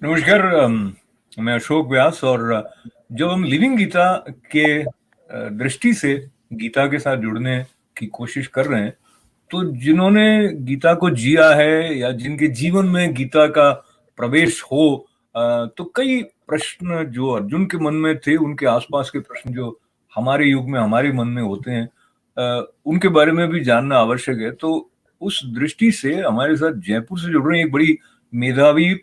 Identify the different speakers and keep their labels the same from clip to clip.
Speaker 1: नमस्कार। मैं अशोक व्यास और जब हम लिविंग गीता के दृष्टि से गीता के साथ जुड़ने की कोशिश कर रहे हैं, तो जिन्होंने गीता को जिया है या जिनके जीवन में गीता का प्रवेश हो, तो कई प्रश्न जो अर्जुन के मन में थे, उनके आसपास के प्रश्न जो हमारे युग में हमारे मन में होते हैं, उनके बारे में भी जानना आवश्यक है। तो उस दृष्टि से हमारे साथ जयपुर से जुड़ रहे हैं एक बड़ी मेधावी,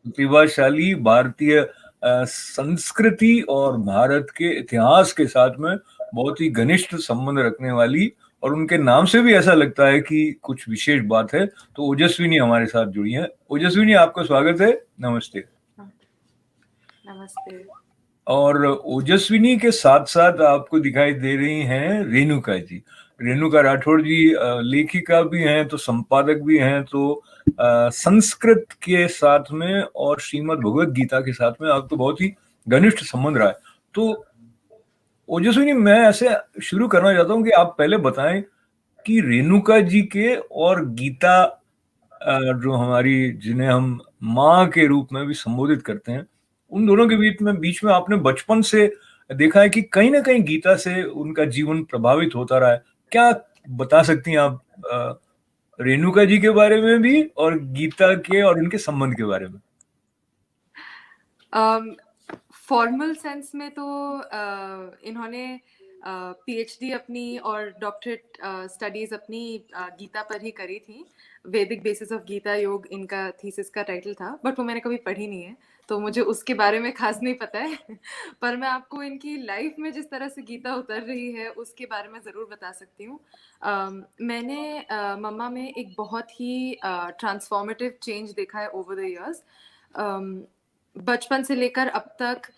Speaker 1: प्रतिभाशाली भारतीय संस्कृति और भारत के इतिहास के साथ में बहुत ही घनिष्ठ संबंध रखने वाली, और उनके नाम से भी ऐसा लगता है कि कुछ विशेष बात है। तो ओजस्विनी हमारे साथ जुड़ी हैं। ओजस्विनी, आपका स्वागत है। नमस्ते।
Speaker 2: नमस्ते।
Speaker 1: और ओजस्विनी के साथ साथ आपको दिखाई दे रही हैं रेणुका जी। रेणुका राठौड़ जी लेखिका भी हैं, तो संपादक भी हैं, तो संस्कृत के साथ में और श्रीमद् भगवत गीता के साथ में आपको बहुत ही घनिष्ठ संबंध रहा है। तो ओजस्विनी, मैं ऐसे शुरू करना चाहता हूँ कि आप पहले बताएं कि रेणुका जी के और गीता, जो हमारी, जिन्हें हम माँ के रूप में भी संबोधित करते हैं, उन दोनों के बीच में आपने बचपन से देखा है कि कहीं ना कहीं गीता से उनका जीवन प्रभावित होता रहा है। क्या बता सकती हैं आप रेणुका जी के बारे में भी और गीता के और उनके संबंध के बारे में?
Speaker 2: फॉर्मल सेंस में तो इन्होंने पीएचडी अपनी और डॉक्टरेट स्टडीज अपनी गीता पर ही करी थी। वैदिक बेसिस ऑफ गीता योग इनका थीसिस का टाइटल था, बट वो मैंने कभी पढ़ी नहीं है, तो मुझे उसके बारे में खास नहीं पता है। पर मैं आपको इनकी लाइफ में जिस तरह से गीता उतर रही है उसके बारे में ज़रूर बता सकती हूँ। मैंने मम्मा में एक बहुत ही ट्रांसफॉर्मेटिव चेंज देखा है ओवर द इयर्स। बचपन से लेकर अब तक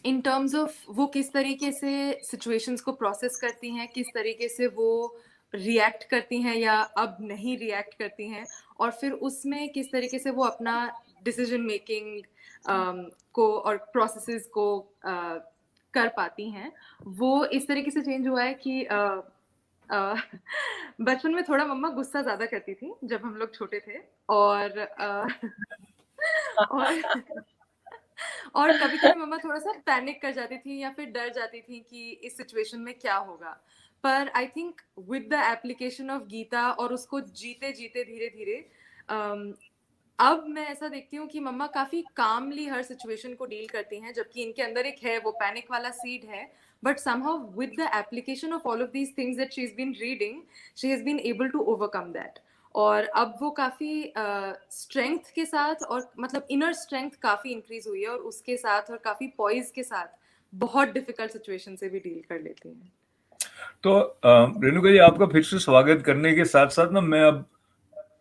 Speaker 2: इन टर्म्स ऑफ वो किस तरीके से सिचुएशंस को प्रोसेस करती हैं, किस तरीके से वो रिएक्ट करती हैं या अब नहीं रिएक्ट करती हैं, और फिर उसमें किस तरीके से वो अपना डिसीजन मेकिंग को और प्रोसेसेस को कर पाती हैं, वो इस तरीके से चेंज हुआ है कि बचपन में थोड़ा मम्मा गुस्सा ज़्यादा करती थी जब हम लोग छोटे थे, और और कभी कभी मम्मा थोड़ा सा पैनिक कर जाती थी या फिर डर जाती थी कि इस सिचुएशन में क्या होगा। पर I think with the application of Gita और उसको जीते जीते धीरे धीरे अब मैं ऐसा देखती हूँ कि मम्मा काफी कामली हर सिचुएशन को डील करती हैं, जबकि इनके अंदर एक है वो पैनिक वाला सीड है, but somehow with the application of all of these things that she's been reading, she has been able to overcome that. और अब वो काफ़ी स्ट्रेंथ के साथ, और मतलब इनर स्ट्रेंथ काफ़ी इंक्रीज हुई है, और उसके साथ और काफ़ी पॉइज के साथ बहुत डिफिकल्ट सिचुएशन से भी डील कर लेती हैं।
Speaker 1: तो रेणुका जी, आपका फिर से स्वागत करने के साथ साथ ना, मैं अब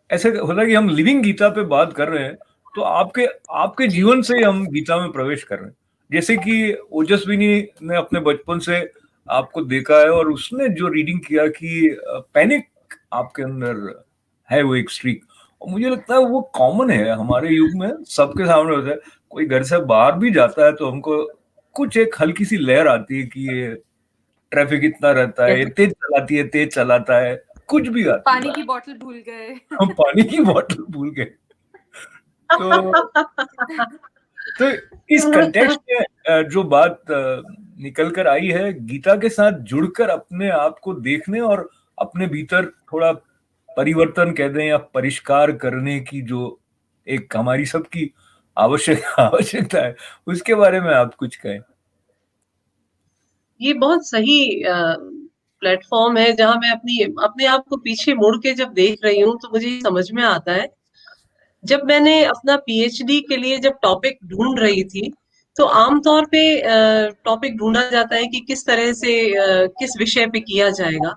Speaker 1: ऐसे होता है कि हम लिविंग गीता पे बात कर रहे हैं, तो आपके जीवन से ही हम गीता में प्रवेश कर रहे हैं। जैसे कि ओजस्विनी ने अपने बचपन से आपको देखा है और उसने जो रीडिंग किया कि पैनिक आपके अंदर है, वो एक स्ट्रीक, और मुझे लगता है वो कॉमन है हमारे युग में, सबके सामने होता है। कोई घर से बाहर भी जाता है तो हमको कुछ एक हल्की सी लहर आती है कि ये ट्रैफिक इतना रहता है, तेज चलाती है, तेज चलाता है, कुछ भी आती है।
Speaker 2: पानी की बोतल भूल गए।
Speaker 1: हम पानी की बोतल भूल गए। तो इस कंटेक्स्ट में जो बात निकल कर आई है, गीता के साथ जुड़कर अपने आप को देखने और अपने भीतर थोड़ा परिवर्तन कह दें या परिष्कार करने की जो एक हमारी सबकी आवश्यकता है, उसके बारे में आप कुछ कहें।
Speaker 3: ये बहुत सही प्लेटफॉर्म है जहां मैं अपने आप को पीछे मुड़ के जब देख रही हूँ तो मुझे समझ में आता है, जब मैंने अपना पीएचडी के लिए जब टॉपिक ढूंढ रही थी तो आमतौर पे टॉपिक ढूंढा जाता है कि किस तरह से किस विषय पे किया जाएगा।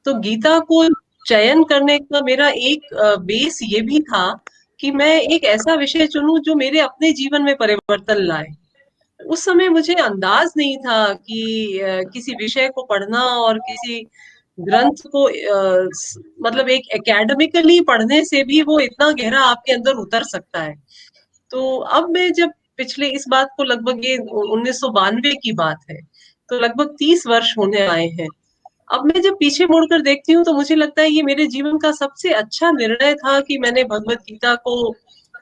Speaker 3: तो गीता को चयन करने का मेरा एक बेस ये भी था कि मैं एक ऐसा विषय चुनूं जो मेरे अपने जीवन में परिवर्तन लाए। उस समय मुझे अंदाज नहीं था कि किसी विषय को पढ़ना और किसी ग्रंथ को मतलब एक एकेडमिकली पढ़ने से भी वो इतना गहरा आपके अंदर उतर सकता है। तो अब मैं जब पिछले इस बात को लगभग ये 1992 की बात है, तो लगभग 30 वर्ष होने आए हैं। अब मैं जब पीछे मुड़कर देखती हूँ तो मुझे लगता है ये मेरे जीवन का सबसे अच्छा निर्णय था कि मैंने भगवत गीता को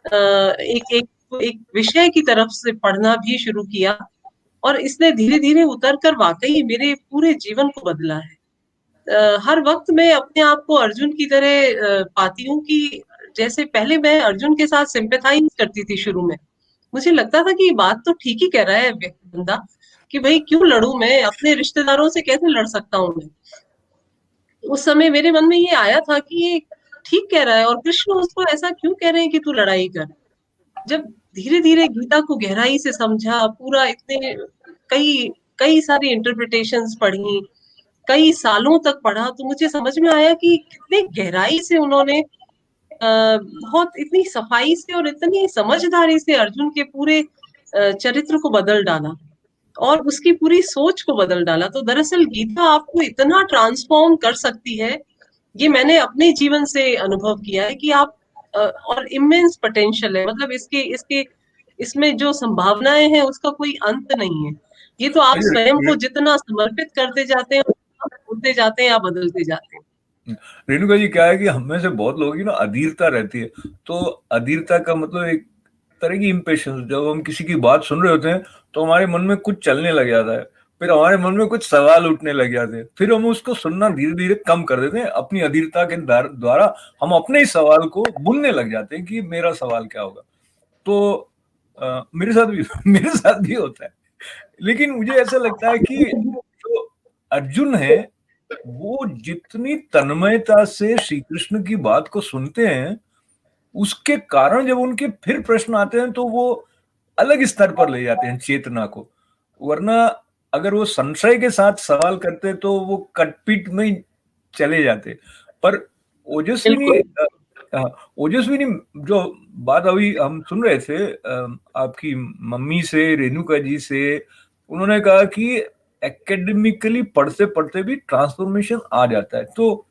Speaker 3: एक एक एक विषय की तरफ से पढ़ना भी शुरू किया, और इसने धीरे धीरे उतर कर वाकई मेरे पूरे जीवन को बदला है। हर वक्त मैं अपने आप को अर्जुन की तरह पाती हूँ कि जैसे पहले मैं अर्जुन के साथ सिंपैथाइज करती थी शुरू में। मुझे लगता था कि ये बात तो ठीक ही कह रहा है बंदा, कि भाई क्यों लड़ूं मैं, अपने रिश्तेदारों से कैसे लड़ सकता हूँ मैं। उस समय मेरे मन में ये आया था कि ये ठीक कह रहा है, और कृष्ण उसको ऐसा क्यों कह रहे हैं कि तू लड़ाई कर। जब धीरे धीरे गीता को गहराई से समझा, पूरा इतने कई कई सारी इंटरप्रिटेशंस पढ़ी, कई सालों तक पढ़ा, तो मुझे समझ में आया कि कितने गहराई से उन्होंने बहुत इतनी सफाई से और इतनी समझदारी से अर्जुन के पूरे चरित्र को बदल डाला, और उसकी पूरी सोच को बदल डाला। तो दरअसल गीता आपको इतना ट्रांसफॉर्म कर सकती है, ये मैंने अपने जीवन से अनुभव किया है कि आप और इमेंस पोटेंशियल है, मतलब इसके इसके इसमें जो संभावनाएं हैं उसका कोई अंत नहीं है। ये तो आप स्वयं को जितना समर्पित करते जाते हैं, बोलते जाते हैं या बदलते जाते हैं।
Speaker 1: रेणुका जी, क्या है कि हम में से बहुत लोगों की ना अधीरता रहती है। तो अधीरता का मतलब एक तरह की इम्पेशंस, जब हम किसी की बात सुन रहे होते हैं तो हमारे मन में कुछ चलने लग जाता है, फिर हमारे मन में कुछ सवाल उठने लग जाते हैं, फिर हम उसको सुनना धीरे धीरे कम कर देते हैं। अपनी अधीरता के द्वारा हम अपने ही सवाल को बुनने लग जाते हैं कि मेरा सवाल क्या होगा। तो मेरे साथ भी मेरे साथ भी होता है। लेकिन मुझे ऐसा लगता है कि जो अर्जुन है वो जितनी तन्मयता से श्री कृष्ण की बात को सुनते हैं, उसके कारण जब उनके फिर प्रश्न आते हैं तो वो अलग स्तर पर ले जाते हैं चेतना को। वरना अगर वो संशय के साथ सवाल करते तो वो कटपीट में ही चले जाते। पर ओजस्विनी ओजस्विनी जो बात अभी हम सुन रहे थे आपकी मम्मी से, रेणुका जी से, उन्होंने कहा कि एकेडमिकली पढ़ते पढ़ते भी ट्रांसफॉर्मेशन आ जाता है। तो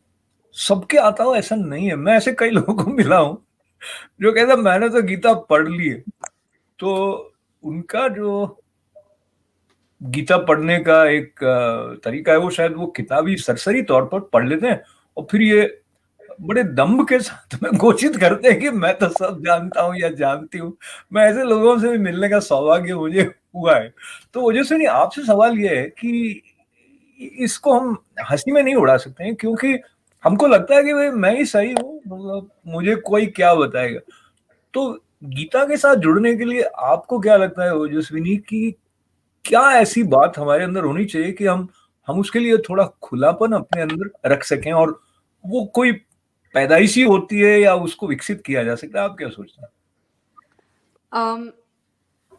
Speaker 1: सबके आता हो ऐसा नहीं है। मैं ऐसे कई लोगों को मिला हूं जो कहता मैंने तो गीता पढ़ ली है। तो उनका जो गीता पढ़ने का एक तरीका है वो शायद वो किताबी सरसरी तौर पर पढ़ लेते हैं और फिर ये बड़े दम्भ के साथ में घोषित करते हैं कि मैं तो सब जानता हूँ या जानती हूँ। मैं ऐसे लोगों से भी मिलने का सौभाग्य मुझे हुआ है। तो वजह से नहीं, आपसे सवाल ये है कि इसको हम हंसी में नहीं उड़ा सकते हैं, क्योंकि हमको लगता है कि भाई मैं ही सही हूँ, मतलब मुझे कोई क्या बताएगा। तो गीता के साथ जुड़ने के लिए आपको क्या लगता है ओजस्विनी की क्या ऐसी बात हमारे अंदर होनी चाहिए कि हम उसके लिए थोड़ा खुलापन अपने अंदर रख सकें, और वो कोई पैदाइशी होती है या उसको विकसित किया जा सकता है? आप क्या सोचते हैं?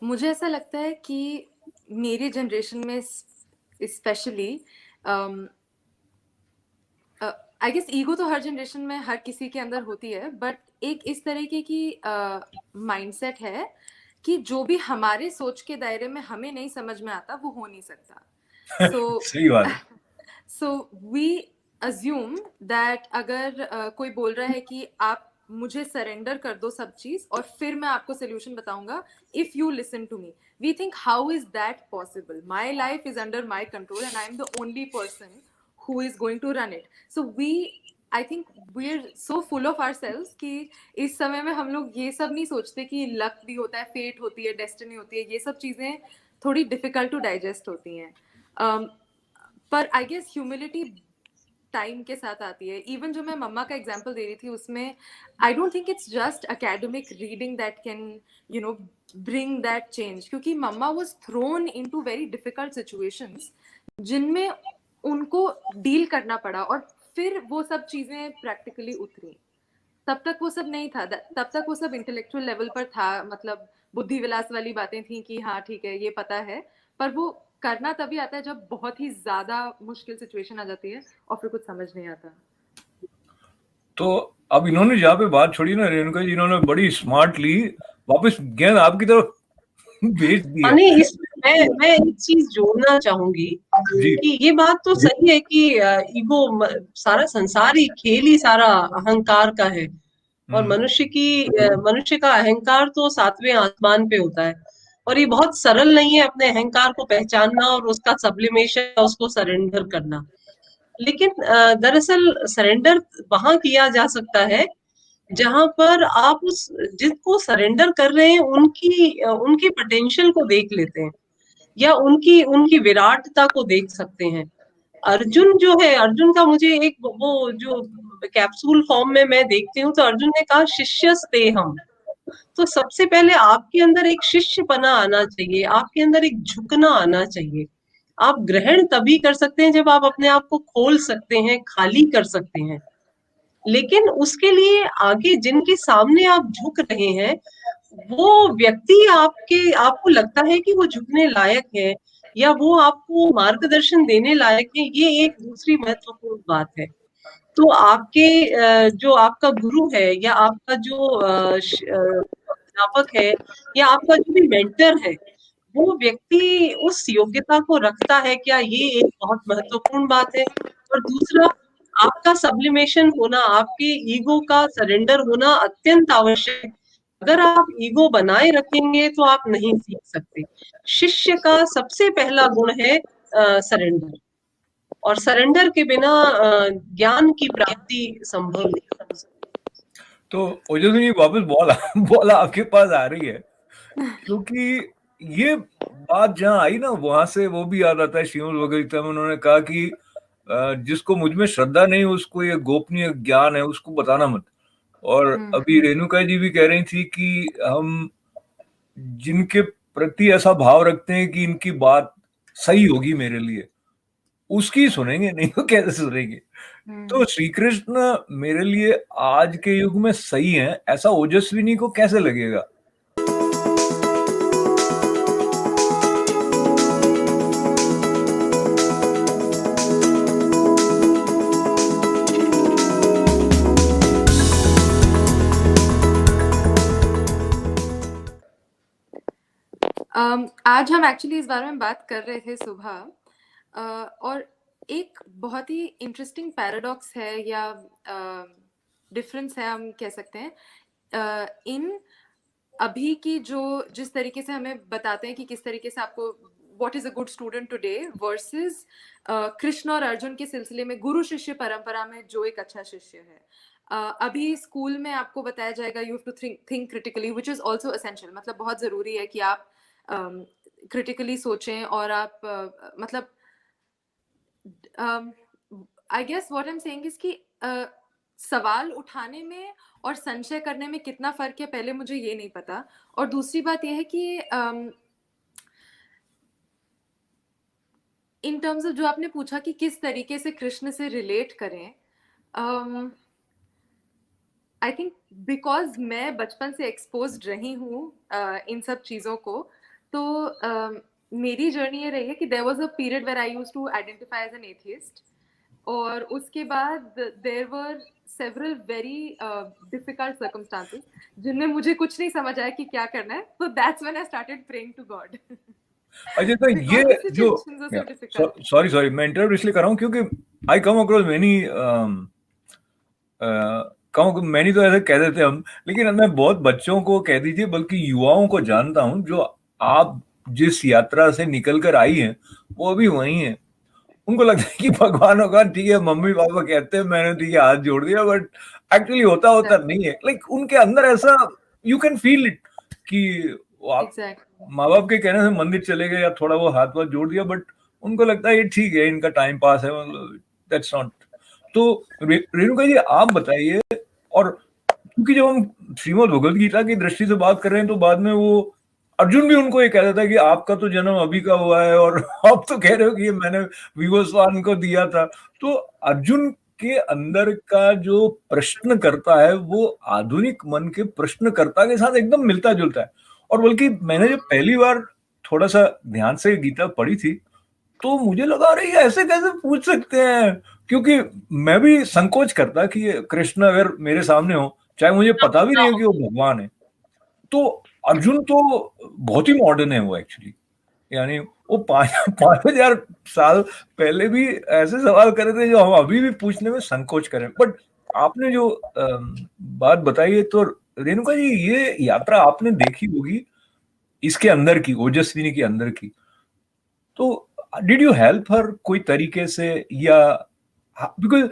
Speaker 2: मुझे ऐसा लगता है कि मेरी जनरेशन में स्पेशली आई गेस ईगो तो हर जनरेशन में हर किसी के अंदर होती है, बट एक इस तरीके की माइंडसेट है कि जो भी हमारे सोच के दायरे में हमें नहीं समझ में आता वो हो नहीं सकता।
Speaker 1: सही बात है।
Speaker 2: सो वी अज्यूम दैट अगर कोई बोल रहा है कि आप मुझे सरेंडर कर दो सब चीज और फिर मैं आपको सोल्यूशन बताऊंगा, if you listen to me, we think how is that possible, my life is under my control and I am the only person who is going to run it. So I think we're so full of ourselves कि इस समय में हम लोग ये सब नहीं सोचते कि लक भी होता है, फेट होती है, डेस्टिनी होती है, ये सब चीजें थोड़ी डिफिकल्ट टू डाइजेस्ट होती हैं। पर आई गेस ह्यूमिलिटी टाइम के साथ आती है। इवन जो मैं मम्मा का एग्जांपल दे रही थी उसमें I don't think it's just academic reading that can you know bring that change, क्योंकि mamma was thrown into very difficult situations जिनमें उनको डील करना पड़ा और फिर वो सब चीजें प्रैक्टिकली उतरी। तब तक वो सब नहीं था, तब तक वो सब इंटेलेक्चुअल लेवल पर था, मतलब बुद्धि विलास वाली बातें थी कि हाँ ठीक है ये पता है, पर वो करना तभी आता है जब बहुत ही ज्यादा मुश्किल सिचुएशन आ जाती है और फिर कुछ समझ नहीं आता।
Speaker 1: तो अब इन्होंने जहाँ पे बात छोड़ी ना रेणुका जी, इन्होंने बड़ी स्मार्टली वापस गेंद आपकी तरफ भेज दी है।
Speaker 3: नहीं, इसमें मैं एक चीज जोड़ना चाहूंगी कि ये बात तो सही है कि ईगो, सारा संसार ही खेल ही सारा अहंकार का है, और मनुष्य का अहंकार तो 7वें आसमान पे होता है, और ये बहुत सरल नहीं है अपने अहंकार को पहचानना और उसका सब्लिमेशन, उसको सरेंडर करना। लेकिन दरअसल सरेंडर वहां किया जा सकता है जहां पर आप उस जिसको सरेंडर कर रहे हैं उनकी पोटेंशियल को देख लेते हैं, या उनकी उनकी विराटता को देख सकते हैं। अर्जुन जो है, अर्जुन का मुझे एक वो जो कैप्सूल फॉर्म में मैं देखती हूँ, तो अर्जुन ने कहा शिष्यस्ते हम। तो सबसे पहले आपके अंदर एक शिष्यपना आना चाहिए, आपके अंदर एक झुकना आना चाहिए। आप ग्रहण तभी कर सकते हैं जब आप अपने आप को खोल सकते हैं, खाली कर सकते हैं। लेकिन उसके लिए आगे जिनके सामने आप झुक रहे हैं, वो व्यक्ति आपको लगता है कि वो झुकने लायक है, या वो आपको मार्गदर्शन देने लायक है, ये एक दूसरी महत्वपूर्ण बात है। तो आपके जो आपका गुरु है, या आपका जो अध्यापक है, या आपका जो भी मेंटर है, वो व्यक्ति उस योग्यता को रखता है क्या, ये एक बहुत महत्वपूर्ण बात है। और दूसरा, आपका सब्लिमेशन होना, आपके ईगो का सरेंडर होना अत्यंत आवश्यक है। अगर आप ईगो बनाए रखेंगे तो आप नहीं सीख सकते। शिष्य का सबसे पहला गुण है सरेंडर, और सरेंडर के बिना ज्ञान की प्राप्ति संभव नहीं।
Speaker 1: तो ओजस्विनी वापस बॉल आपके पास आ रही है, क्योंकि ये बात जहां आई ना, वहां से वो भी याद आता है श्रीमद् भगवद गीता में उन्होंने कहा कि जिसको मुझ में श्रद्धा नहीं, उसको ये गोपनीय ज्ञान है, उसको बताना मत। और अभी रेणुका जी भी कह रही थी कि हम जिनके प्रति ऐसा भाव रखते हैं कि इनकी बात सही होगी मेरे लिए, उसकी सुनेंगे, नहीं तो कैसे सुनेंगे। तो श्री कृष्ण मेरे लिए आज के युग में सही है, ऐसा ओजस्विनी को कैसे लगेगा?
Speaker 2: आज हम एक्चुअली इस बारे में बात कर रहे थे सुबह, और एक बहुत ही इंटरेस्टिंग पैराडॉक्स है, या डिफरेंस है हम कह सकते हैं, इन अभी की जिस तरीके से हमें बताते हैं कि किस तरीके से आपको what is a good student today, versus Krishna और अर्जुन के सिलसिले में गुरु शिष्य परंपरा में जो एक अच्छा शिष्य है। अभी स्कूल में आपको बताया जाएगा you have to think critically, which is also essential, मतलब बहुत जरूरी है कि आप क्रिटिकली सोचें, और आप मतलब I guess what I am saying is कि सवाल उठाने में और संशय करने में कितना फर्क है, पहले मुझे ये नहीं पता। और दूसरी बात यह है कि इन टर्म्स ऑफ जो आपने पूछा कि किस तरीके से कृष्ण से रिलेट करें, आई थिंक बिकॉज मैं बचपन से एक्सपोज्ड रही हूँ इन सब चीज़ों को, तो मेरी जर्नी ये रही है कि there was a period where I used to identify as an atheist, और उसके बाद there were several very difficult circumstances जिनमें मुझे कुछ नहीं समझ आया कि क्या करना है, तो that's when I started praying to God.
Speaker 1: अच्छा, तो ये जो सॉरी मैं इंटरप्ट इसलिए कर रहा हूँ क्योंकि आई कम अक्रॉस मैनी तो ऐसे कह देते हम, लेकिन मैं बहुत बच्चों को कह दीजिए बल्कि युवाओं को जानता हूँ जो आप जिस यात्रा से निकल कर आई हैं वो भी वही है। उनको लगता है कि भगवान होगा, ठीक है मम्मी पापा कहते हैं मैंने ठीक है हाथ जोड़ दिया, बट एक्चुअली होता नहीं है। लाइक उनके अंदर ऐसा यू कैन फील इट कि आप माँ बाप के कहने से मंदिर चले गए या थोड़ा वो हाथ वाथ जोड़ दिया, बट उनको लगता है ये ठीक है इनका टाइम पास है, दैट्स नॉट। तो रेणुका जी आप बताइए, और क्योंकि जब हम श्रीमद् भगवद गीता की दृष्टि से बात कर रहे हैं तो बाद में वो अर्जुन भी उनको ये कहता था कि आपका तो जन्म अभी का हुआ है और आप तो कह रहे हो कि ये मैंने विवस्वान को दिया था। तो अर्जुन के अंदर का जो प्रश्न करता है वो आधुनिक मन के प्रश्नकर्ता के साथ एकदम मिलता जुलता है। और बल्कि मैंने जब पहली बार थोड़ा सा ध्यान से गीता पढ़ी थी तो मुझे लगा रही है ऐसे कैसे पूछ सकते हैं, क्योंकि मैं भी संकोच करता कि कृष्ण अगर मेरे सामने हो, चाहे मुझे पता भी नहीं हो कि वो भगवान है, तो अर्जुन तो बहुत ही मॉडर्न है वो एक्चुअली। यानी वो 5,000 साल पहले भी ऐसे सवाल कर रहे थे जो हम अभी भी पूछने में संकोच करें। बट आपने जो बात बताई है, तो रेणुका जी ये यात्रा आपने देखी होगी इसके अंदर की, ओजस्विनी के अंदर की, तो डिड यू हेल्प हर कोई तरीके से, या बिकॉज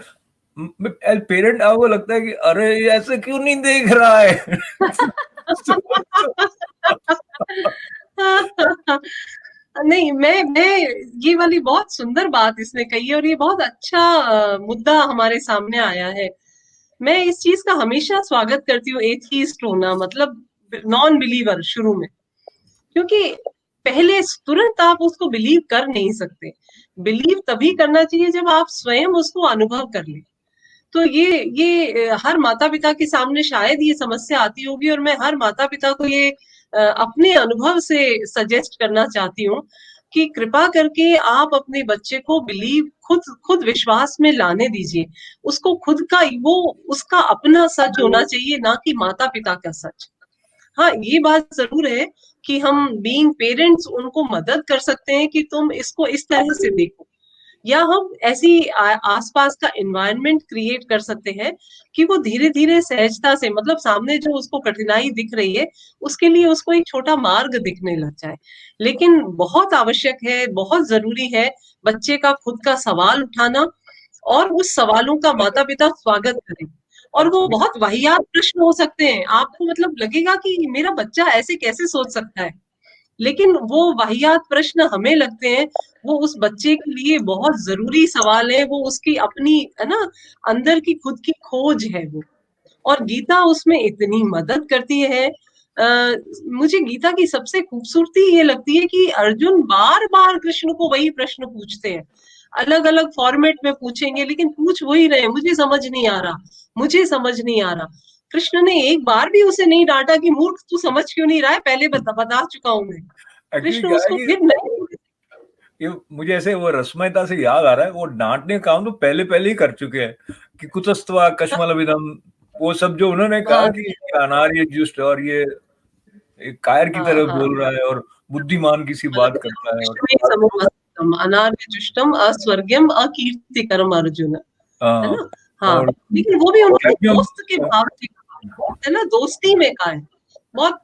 Speaker 1: एज पेरेंट आपको लगता है कि अरे ये ऐसे क्यों नहीं देख रहा है?
Speaker 3: नहीं, मैं ये वाली बहुत सुंदर बात इसने कही है और ये बहुत अच्छा मुद्दा हमारे सामने आया है। मैं इस चीज का हमेशा स्वागत करती हूँ, एथीस्ट होना, मतलब नॉन बिलीवर शुरू में, क्योंकि पहले तुरंत आप उसको बिलीव कर नहीं सकते। बिलीव तभी करना चाहिए जब आप स्वयं उसको अनुभव कर लें। तो ये हर माता पिता के सामने शायद ये समस्या आती होगी, और मैं हर माता पिता को ये अपने अनुभव से सजेस्ट करना चाहती हूँ कि कृपा करके आप अपने बच्चे को बिलीव, खुद खुद विश्वास में लाने दीजिए। उसको खुद का, वो उसका अपना सच होना चाहिए, ना कि माता पिता का सच। हाँ, ये बात जरूर है कि हम बीइंग पेरेंट्स उनको मदद कर सकते हैं कि तुम इसको इस तरह से देखो, या हम ऐसी आसपास का एनवायरनमेंट क्रिएट कर सकते हैं कि वो धीरे धीरे सहजता से, मतलब सामने जो उसको कठिनाई दिख रही है उसके लिए उसको एक छोटा मार्ग दिखने लग जाए। लेकिन बहुत आवश्यक है, बहुत जरूरी है बच्चे का खुद का सवाल उठाना, और उस सवालों का माता पिता स्वागत करें। और वो बहुत वाहियात प्रश्न हो सकते हैं, आपको मतलब लगेगा कि मेरा बच्चा ऐसे कैसे सोच सकता है, लेकिन वो वाहियात प्रश्न हमें लगते हैं वो उस बच्चे के लिए बहुत जरूरी सवाल है, वो उसकी अपनी, है ना, अंदर की खुद की खोज है वो। और गीता उसमें इतनी मदद करती है। मुझे गीता की सबसे खूबसूरती ये लगती है कि अर्जुन बार बार कृष्ण को वही प्रश्न पूछते हैं, अलग अलग फॉर्मेट में पूछेंगे लेकिन पूछ वही रहे, मुझे समझ नहीं आ रहा, मुझे समझ नहीं आ रहा। कृष्ण ने एक बार भी उसे नहीं डांटा कि मूर्ख तू समझ क्यों नहीं रहा है, पहले बता चुका हूं मैं।
Speaker 1: एक्चुअली
Speaker 3: कृष्ण
Speaker 1: क्या है
Speaker 3: उसको
Speaker 1: कि
Speaker 3: फिर नहीं।
Speaker 1: ये मुझे ऐसे वो रश्मिता से याद आ रहा है, वो डांटने का काम तो पहले पहले ही कर चुके हैं कि कुतस्त्वा कश्मलविदम, वो सब जो उन्होंने कहा
Speaker 3: हाँ
Speaker 1: कि ये अनार्य जुष्ट और ये एक कायर की
Speaker 3: हाँ
Speaker 1: तरह
Speaker 3: हाँ,
Speaker 1: बोल रहा है और बुद्धिमान की सी बात करता है, और
Speaker 3: समम अनार्यजुष्टम अस्वर्ग्यम अकीर्तिकरम अर्जुन, है
Speaker 1: हाँ,
Speaker 3: ना। हाँ,
Speaker 1: और
Speaker 3: लेकिन वो भी उन्होंने
Speaker 1: यज्ञम,
Speaker 3: दोस्त के भाव से कहा, है ना, दोस्ती में कहा है। बहुत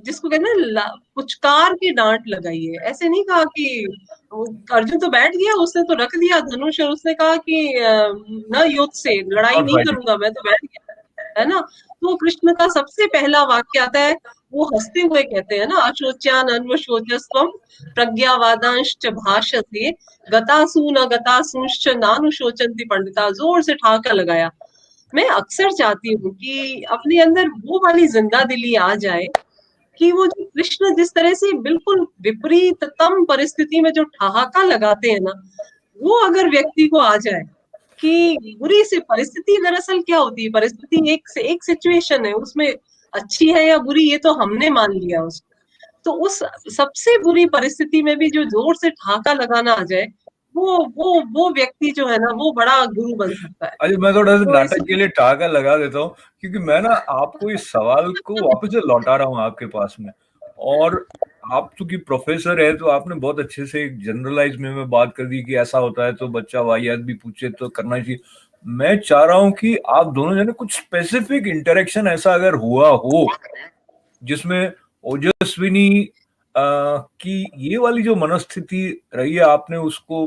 Speaker 3: जिसको कहते हैं पुचकार की डांट लगाई है, ऐसे नहीं कहा कि अर्जुन तो बैठ गया, उसने तो रख दिया धनुष और उसने कहा कि न युद्ध से, लड़ाई
Speaker 1: नॉट
Speaker 3: नहीं
Speaker 1: फाइटिंग।
Speaker 3: करूंगा, मैं तो बैठ गया, है ना। तो कृष्ण का सबसे पहला वाक्य आता है, वो हंसते हुए कहते हैं ना, अशोच्यान अन्वशोचस्त्वम प्रज्ञावादांश्च भाषते गतासू न गतासूंश्च नानुशोचन्ति पंडिता, जोर से ठहाका लगाया। मैं अक्सर चाहती हूँ कि अपने अंदर वो वाली जिंदा दिली आ जाए कि वो जो कृष्ण जिस तरह से बिल्कुल विपरीततम परिस्थिति में जो ठहाका लगाते हैं ना, वो अगर व्यक्ति को आ जाए कि बुरी सी परिस्थिति दरअसल क्या होती है, परिस्थिति एक से एक सिचुएशन है, उसमें अच्छी है या बुरी ये तो हमने मान लिया उसको, तो उस सबसे बुरी परिस्थिति में भी जो जोर से ठहाका लगाना आ जाए, वो व्यक्ति जो है ना वो बड़ा गुरु बन सकता है।
Speaker 1: अरे मैं थोड़ा सा
Speaker 3: तो
Speaker 1: नाटक के
Speaker 3: इसलिए
Speaker 1: लिए ठहाका लगा देता हूँ, क्योंकि मैं ना आपको इस सवाल को वापस से लौटा रहा हूँ आपके पास में। और आप चूंकि प्रोफेसर है तो आपने बहुत अच्छे से एक जनरलाइज में बात कर दी कि ऐसा होता है तो बच्चा वाहियात भी पूछे तो करना चाहिए। मैं चाह रहा हूँ कि आप दोनों जने कुछ स्पेसिफिक इंटरेक्शन ऐसा अगर हुआ हो जिसमें ओजस्विनी की ये वाली जो मनस्थिति रही है, आपने उसको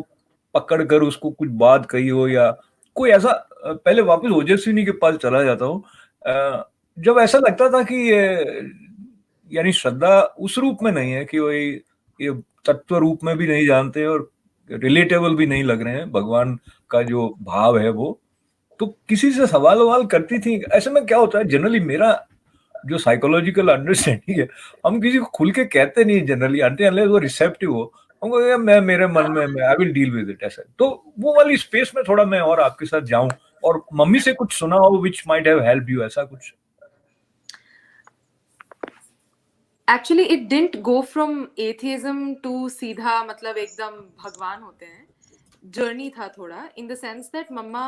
Speaker 1: पकड़ कर उसको कुछ बात कही हो, या कोई ऐसा पहले वापस ओजस्विनी के पास चला जाता हूँ, जब ऐसा लगता था कि यानी श्रद्धा उस रूप में नहीं है कि वही ये तत्व रूप में भी नहीं जानते और रिलेटेबल भी नहीं लग रहे हैं, भगवान का जो भाव है वो, तो किसी से सवाल ववाल करती थी। ऐसे में क्या होता है जनरली, मेरा जो साइकोलॉजिकल अंडरस्टैंडिंग है, हम किसी को खुल के कहते नहीं जनरली, अनटिल अनलेस वो रिसेप्टिव हो। हमको ये मैं मेरे मन में मैं I will deal with it, ऐसा। तो वो वाली स्पेस में थोड़ा मैं और आपके साथ जाऊं और मम्मी से कुछ सुना हो which might have help you, ऐसा कुछ।
Speaker 2: Actually it didn't go from atheism to सीधा मतलब एकदम भगवान होते हैं, जर्नी था थोड़ा, in the sense that mamma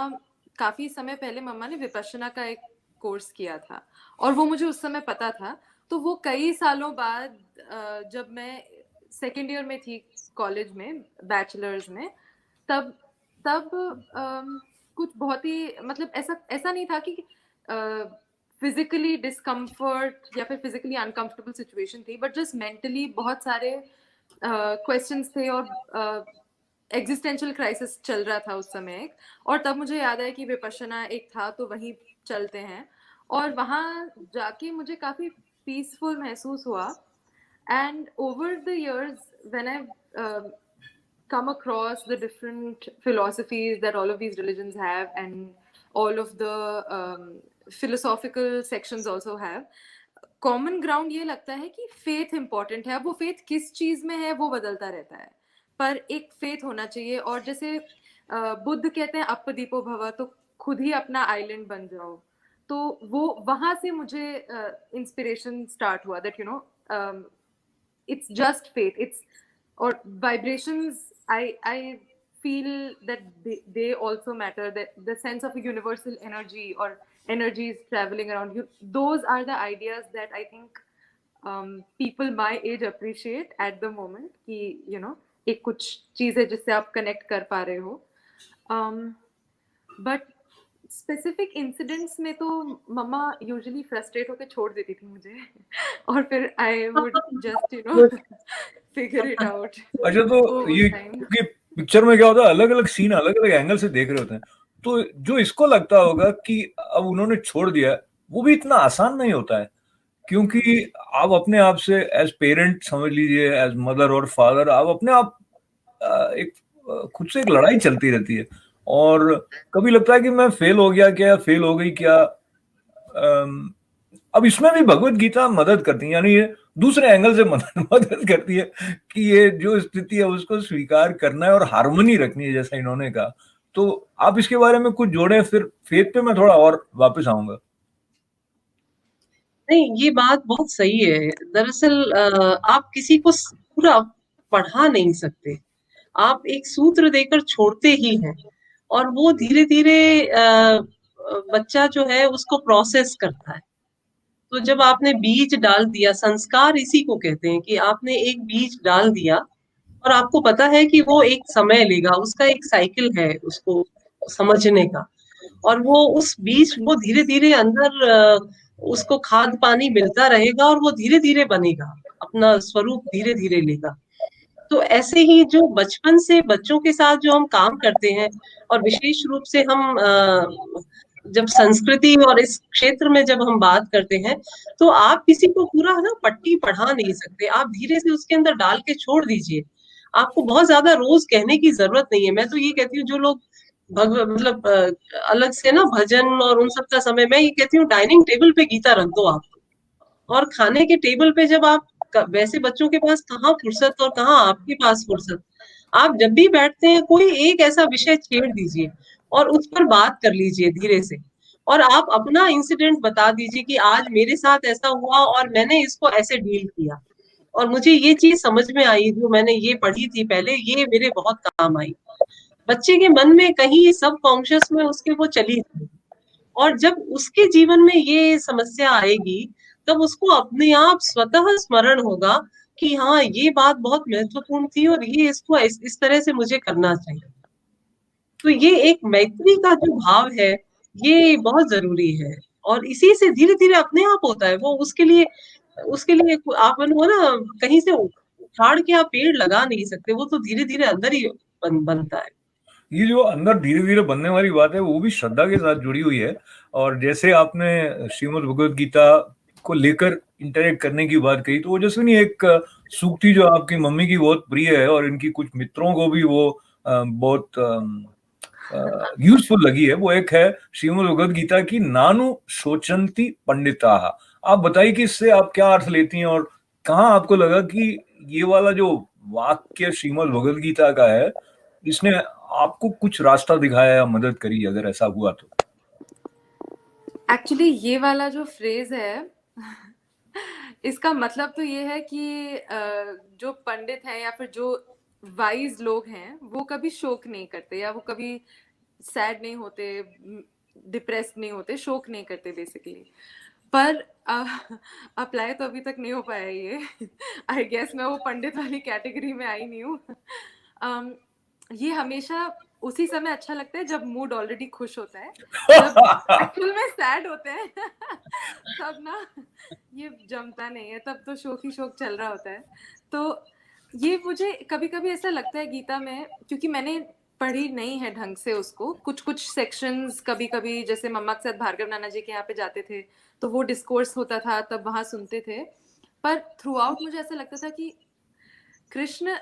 Speaker 2: काफी समय पहले मम्मा ने विपश्यना का एक कोर्स किया था और वो मुझे उस समय पता था। तो वो कई सालों बाद जब मैं सेकेंड ईयर में थी कॉलेज में, बैचलर्स में, तब तब कुछ बहुत ही मतलब ऐसा ऐसा नहीं था कि फिजिकली डिस्कम्फर्ट या फिर फिजिकली अनकंफर्टेबल सिचुएशन थी, बट जस्ट मेंटली बहुत सारे क्वेश्चंस थे और एग्जिस्टेंशियल क्राइसिस चल रहा था उस समय एक, और तब मुझे याद है कि विपश्यना एक था तो वहीं चलते हैं, और वहाँ जाके मुझे काफ़ी पीसफुल महसूस हुआ. And over the years, when I've come across the different philosophies that all of these religions have, and all of the philosophical sections also have, common ground ये लगता है कि फेथ इंपॉर्टेंट है. अब वो फेथ किस चीज में है वो बदलता रहता है, पर एक फेथ होना चाहिए. और जैसे बुद्ध कहते हैं अपदीपो भव, तो खुद ही अपना आइलैंड बन जाओ. तो वो वहां से मुझे इंस्पिरेशन स्टार्ट हुआ that it's just faith, it's or vibrations. I feel that they also matter, that the sense of a universal energy or energies traveling around you, those are the ideas that I think people my age appreciate at the moment, कि एक कुछ चीज है जिससे आप connect कर पा रहे हो. बट स्पेसिफिक इंसिडेंट्स में तो मम्मा यूजुअली फ्रस्ट्रेट होकर छोड़ देती थी मुझे और फिर I would just figure it out
Speaker 1: अच्छा, तो ये क्योंकि पिक्चर में क्या होता है, अलग अलग सीन अलग अलग एंगल से देख रहे होते हैं, तो जो इसको लगता होगा कि अब उन्होंने छोड़ दिया, वो भी इतना आसान नहीं होता है, क्योंकि आप अपने आप से एज पेरेंट समझ लीजिए, एज मदर और फादर, आप अपने आप एक खुद से एक लड़ाई चलती रहती है, और कभी लगता है कि मैं फेल हो गया क्या, फेल हो गई क्या. अब इसमें भी भगवत गीता मदद करती है, यानी ये दूसरे एंगल से मदद करती है कि ये जो स्थिति है उसको स्वीकार करना है और हार्मनी रखनी है, जैसा इन्होंने कहा. तो आप इसके बारे में कुछ जोड़े, फिर फेथ पे मैं थोड़ा और वापस आऊंगा.
Speaker 3: नहीं, ये बात बहुत सही है. दरअसल आप किसी को पूरा पढ़ा नहीं सकते, आप एक सूत्र देकर छोड़ते ही हैं, और वो धीरे धीरे बच्चा जो है उसको प्रोसेस करता है. तो जब आपने बीज डाल दिया, संस्कार इसी को कहते हैं कि आपने एक बीज डाल दिया और आपको पता है कि वो एक समय लेगा, उसका एक साइकिल है उसको समझने का, और वो उस बीज वो धीरे धीरे अंदर उसको खाद पानी मिलता रहेगा और वो धीरे धीरे बनेगा, अपना स्वरूप धीरे धीरे लेगा. तो ऐसे ही जो बचपन से बच्चों के साथ जो हम काम करते हैं, और विशेष रूप से हम जब संस्कृति और इस क्षेत्र में जब हम बात करते हैं, तो आप किसी को पूरा ना पट्टी पढ़ा नहीं सकते, आप धीरे से उसके अंदर डाल के छोड़ दीजिए. आपको बहुत ज्यादा रोज कहने की जरूरत नहीं है. मैं तो ये कहती हूँ, जो लोग मतलब अलग से ना भजन और उन सब का समय, मैं ये कहती हूँ डाइनिंग टेबल पे गीता रख दो आप, और खाने के टेबल पे जब आप वैसे बच्चों के पास कहाँ फुर्सत और कहाँ आपके पास फुर्सत, आप जब भी बैठते हैं कोई एक ऐसा विषय छेड़ दीजिए और उस पर बात कर लीजिए धीरे से, और आप अपना इंसिडेंट बता दीजिए कि आज मेरे साथ ऐसा हुआ और मैंने इसको ऐसे डील किया, और मुझे ये चीज समझ में आई, जो मैंने ये पढ़ी थी पहले, ये मेरे बहुत काम आई. बच्चे के मन में कहीं सब कॉन्शियस में उसके वो चली थी, और जब उसके जीवन में ये समस्या आएगी, तब उसको अपने आप स्वतः स्मरण होगा कि हाँ, ये बात बहुत महत्वपूर्ण थी और ये इसको इस तरह से मुझे करना चाहिए. तो ये एक मैत्री का जो भाव है, ये बहुत जरूरी है, और इसी से धीरे धीरे अपने आप होता है वो. उसके लिए आप वो ना कहीं से उखाड़ के आप पेड़ लगा नहीं सकते, वो तो धीरे धीरे अंदर ही बनता है.
Speaker 1: ये जो अंदर धीरे धीरे बनने वाली बात है, वो भी श्रद्धा के साथ जुड़ी हुई है. और जैसे आपने श्रीमद् भगवद गीता को लेकर इंटरेक्ट करने की बात कही, तो वो जैसे नहीं, एक सूक्ति जो आपकी मम्मी की बहुत प्रिय है और इनकी कुछ मित्रों को भी वो बहुत यूजफुल लगी है, वो एक है श्रीमद् भगवद गीता की, नानु शोचंती पंडिताः. आप बताइए कि इससे आप क्या अर्थ लेती हैं, और कहाँ आपको लगा कि ये वाला जो वाक्य श्रीमद् भगवद गीता का है, इसने आपको कुछ रास्ता दिखाया या मदद करी, अगर ऐसा हुआ तो?
Speaker 2: एक्चुअली ये वाला जो फ्रेज है इसका मतलब तो ये है कि जो पंडित हैं या फिर जो वाइज लोग हैं वो कभी शोक नहीं करते, या वो कभी सैड नहीं होते, डिप्रेस्ड नहीं होते, शोक नहीं करते बेसिकली. पर अप्लाई तो अभी तक नहीं हो पाया ये. आई गेस मैं वो पंडित वाली कैटेगरी में आई नहीं हूँ. ये हमेशा उसी समय अच्छा लगता है जब मूड ऑलरेडी खुश होता है, जब एक्चुअल में सैड होते हैं तब ना ये जमता नहीं है, तब तो शोक ही शोक चल रहा होता है. तो ये मुझे कभी कभी ऐसा लगता है गीता में, क्योंकि मैंने पढ़ी नहीं है ढंग से उसको, कुछ कुछ सेक्शंस कभी कभी जैसे मम्मा के साथ भार्गव नाना जी के यहाँ पे जाते थे तो वो डिस्कोर्स होता था तब वहां सुनते थे, पर थ्रू आउट मुझे ऐसा लगता था कि Krishna,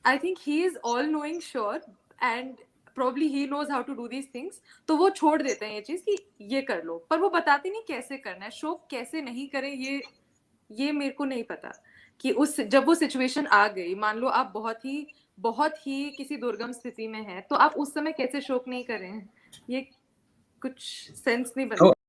Speaker 2: I think he is all knowing sure and probably he knows how to do these things, तो वो छोड़ देते हैं ये चीज कि ये कर लो, पर वो बताते नहीं कैसे करना है, शोक कैसे नहीं करे, ये मेरे को नहीं पता कि उस जब वो सिचुएशन आ गई, मान लो आप बहुत ही किसी दुर्गम स्थिति में है तो आप उस समय कैसे शोक नहीं कर रहे हैं, ये कुछ सेंस नहीं
Speaker 1: तो
Speaker 2: बनता।